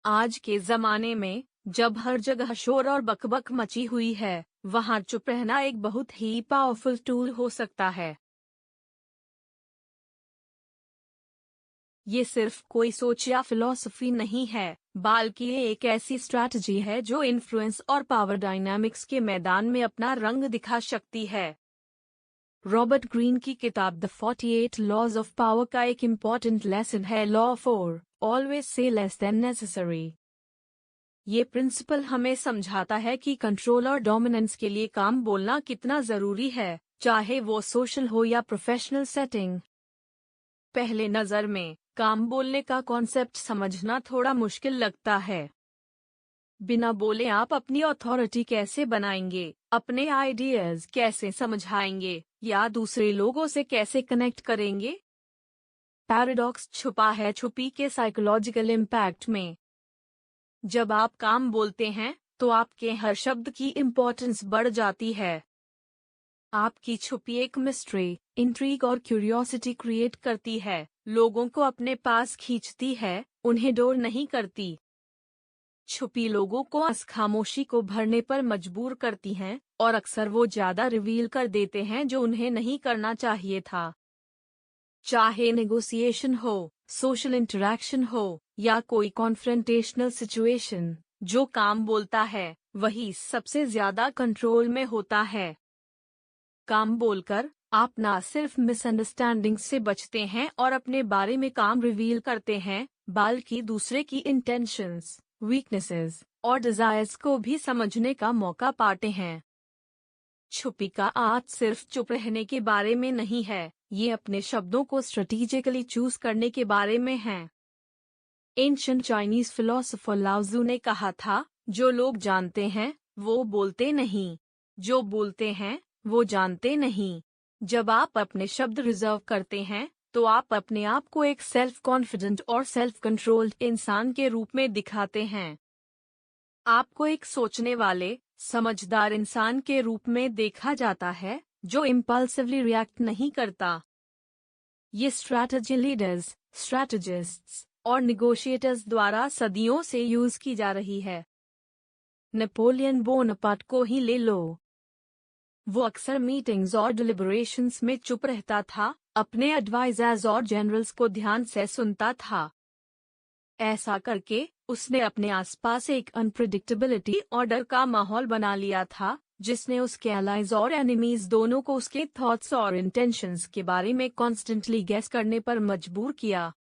आज के जमाने में जब हर जगह शोर और बकबक मची हुई है, वहां चुप रहना एक बहुत ही पावरफुल टूल हो सकता है। ये सिर्फ कोई सोच या फिलॉसफी नहीं है, बल्कि ये एक ऐसी स्ट्रैटेजी है जो इन्फ्लुएंस और पावर डायनामिक्स के मैदान में अपना रंग दिखा सकती है। रॉबर्ट ग्रीन की किताब द 48 लॉज ऑफ पावर का एक इम्पॉर्टेंट लेसन है law 4, always say less than necessary. ये प्रिंसिपल हमें समझाता है कि कंट्रोल और डोमिनेंस के लिए काम बोलना कितना जरूरी है, चाहे वो सोशल हो या प्रोफेशनल सेटिंग। पहले नजर में काम बोलने का कॉन्सेप्ट समझना थोड़ा मुश्किल लगता है। बिना बोले आप अपनी अथॉरिटी कैसे बनाएंगे, अपने आइडियाज कैसे समझाएंगे या दूसरे लोगों से कैसे कनेक्ट करेंगे? पैराडॉक्स छुपा है छुपी के साइकोलॉजिकल इम्पैक्ट में। जब आप काम बोलते हैं तो आपके हर शब्द की इम्पोर्टेंस बढ़ जाती है। आपकी छुपी एक मिस्ट्री, इंट्रीग और क्यूरियोसिटी क्रिएट करती है, लोगों को अपने पास खींचती है, उन्हें डोर नहीं करती। छुपी लोगों को खामोशी को भरने पर मजबूर करती हैं और अक्सर वो ज्यादा रिवील कर देते हैं जो उन्हें नहीं करना चाहिए था। चाहे नेगोशिएशन हो, सोशल इंटरैक्शन हो या कोई कॉन्फ्रंटेशनल सिचुएशन, जो काम बोलता है वही सबसे ज्यादा कंट्रोल में होता है। काम बोलकर आप ना सिर्फ मिसअंडरस्टैंडिंग से बचते हैं और अपने बारे में काम रिवील करते हैं, बल्कि दूसरे की इंटेंशंस, वीकनेसेस और डिजायर्स को भी समझने का मौका पाते हैं। छुपी का आर्ट सिर्फ चुप रहने के बारे में नहीं है, ये अपने शब्दों को स्ट्रेटेजिकली चूज करने के बारे में है। एंशिएंट चाइनीज फिलोसोफर लाओजू ने कहा था, जो लोग जानते हैं वो बोलते नहीं, जो बोलते हैं वो जानते नहीं। जब आप अपने शब्द रिजर्व करते हैं तो आप अपने आप को एक सेल्फ कॉन्फिडेंट और सेल्फ कंट्रोल्ड इंसान के रूप में दिखाते हैं। आपको एक सोचने वाले, समझदार इंसान के रूप में देखा जाता है, जो इम्पल्सिवली रिएक्ट नहीं करता। ये स्ट्रैटेजी लीडर्स, स्ट्रैटेजिस्ट्स और निगोशिएटर्स द्वारा सदियों से यूज की जा रही है। नेपोलियन बोनापार्ट को ही ले लो। वो अक्सर मीटिंग्स और डिलिबरेशंस में चुप रहता था, अपने एडवाइजर्स और जनरल्स को ध्यान से सुनता था। ऐसा करके उसने अपने आसपास एक अनप्रिडिक्टेबिलिटी और डर का माहौल बना लिया था, जिसने उसके एलाइज और एनिमीज दोनों को उसके थॉट्स और इंटेंशंस के बारे में कॉन्स्टेंटली गेस करने पर मजबूर किया।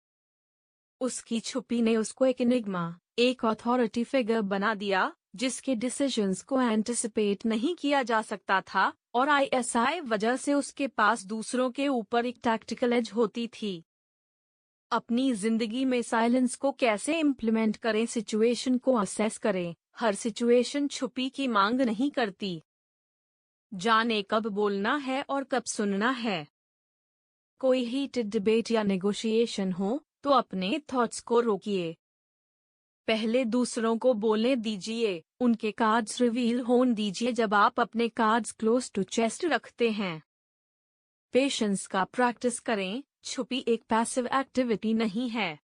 उसकी छुपी ने उसको एक एनिग्मा, एक अथॉरिटी फिगर बना दिया, जिसके डिसीजंस को एंटिसिपेट नहीं किया जा सकता था, और आईएसआई वजह से उसके पास दूसरों के ऊपर एक टैक्टिकल एज होती थी। अपनी जिंदगी में साइलेंस को कैसे इम्प्लीमेंट करें, सिचुएशन को असेस करें। हर सिचुएशन छुपी की मांग नहीं करती। जाने कब बोलना है और कब सुनना है। कोई हीटेड डिबेट या नेगोशिएशन हो तो अपने थॉट्स को रोकिए। पहले दूसरों को बोलने दीजिए, उनके कार्ड्स रिवील होने दीजिए जब आप अपने कार्ड्स क्लोज टू चेस्ट रखते हैं। पेशेंस का प्रैक्टिस करें, छुपी एक पैसिव एक्टिविटी नहीं है।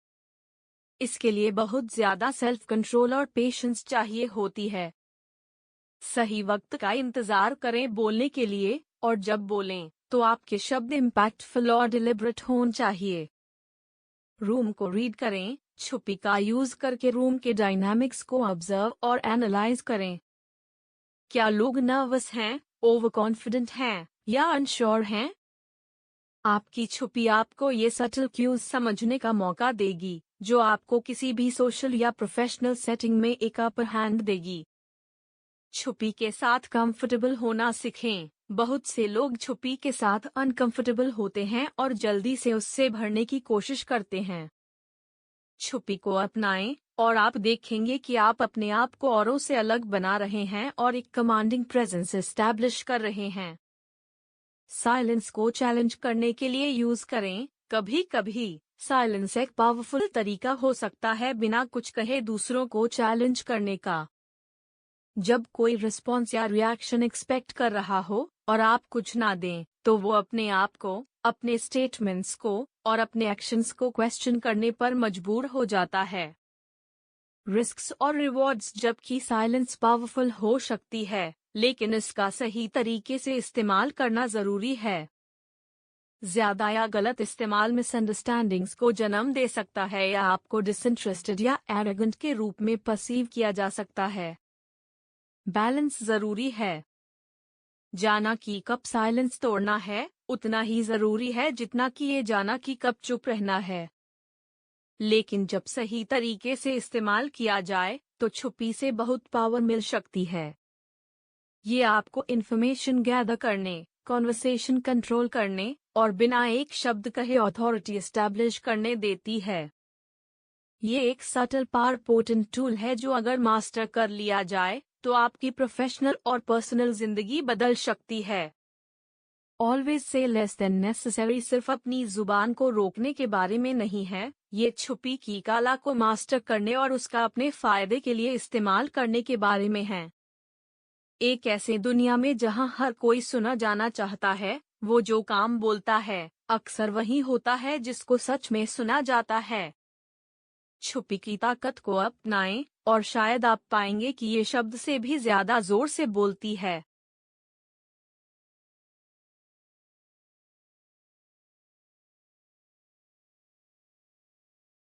इसके लिए बहुत ज्यादा सेल्फ कंट्रोल और पेशेंस चाहिए होती है। सही वक्त का इंतजार करें बोलने के लिए, और जब बोलें तो आपके शब्द इम्पैक्टफुल और डिलिबरेट होने चाहिए। रूम को रीड करें, छुपी का यूज करके रूम के डायनामिक्स को ऑब्जर्व और एनालाइज करें। क्या लोग नर्वस हैं, ओवर कॉन्फिडेंट हैं या अनश्योर हैं? आपकी छुपी आपको ये सटल क्यूज समझने का मौका देगी, जो आपको किसी भी सोशल या प्रोफेशनल सेटिंग में एक अपर हैंड देगी। छुपी के साथ कंफर्टेबल होना सीखें। बहुत से लोग छुपी के साथ अनकंफर्टेबल होते हैं और जल्दी से उससे भरने की कोशिश करते हैं। छुपी को अपनाएं और आप देखेंगे कि आप अपने आप को औरों से अलग बना रहे हैं और एक कमांडिंग प्रेजेंस एस्टैब्लिश कर रहे हैं। साइलेंस को चैलेंज करने के लिए यूज करें। कभी कभी साइलेंस एक पावरफुल तरीका हो सकता है बिना कुछ कहे दूसरों को चैलेंज करने का। जब कोई रिस्पॉन्स या रिएक्शन एक्सपेक्ट कर रहा हो और आप कुछ ना दें, तो वो अपने आप को, अपने स्टेटमेंट्स को और अपने एक्शंस को क्वेश्चन करने पर मजबूर हो जाता है। रिस्क्स और रिवॉर्ड्स। जबकि साइलेंस पावरफुल हो सकती है, लेकिन इसका सही तरीके से इस्तेमाल करना जरूरी है। ज्यादा या गलत इस्तेमाल मिसअंडरस्टैंडिंग्स को जन्म दे सकता है या आपको डिसइंटरेस्टेड या एरोगेंट के रूप में परसीव किया जा सकता है। बैलेंस जरूरी है। जाना कि कब साइलेंस तोड़ना है उतना ही जरूरी है जितना कि ये जाना कि कब चुप रहना है। लेकिन जब सही तरीके से इस्तेमाल किया जाए तो छुपी से बहुत पावर मिल सकती है। ये आपको इन्फॉर्मेशन गैदर करने, कॉन्वर्सेशन कंट्रोल करने और बिना एक शब्द कहे अथॉरिटी एस्टैब्लिश करने देती है। ये एक सटल पावर पोटेंट टूल है जो अगर मास्टर कर लिया जाए तो आपकी प्रोफेशनल और पर्सनल जिंदगी बदल सकती है। Always say less than necessary सिर्फ अपनी जुबान को रोकने के बारे में नहीं है, ये छुपी की कला को मास्टर करने और उसका अपने फायदे के लिए इस्तेमाल करने के बारे में है। एक ऐसे दुनिया में जहां हर कोई सुना जाना चाहता है, वो जो काम बोलता है अक्सर वही होता है जिसको सच में सुना जाता है। छुपी की ताकत को अपनाएं और शायद आप पाएंगे कि ये शब्द से भी ज्यादा जोर से बोलती है।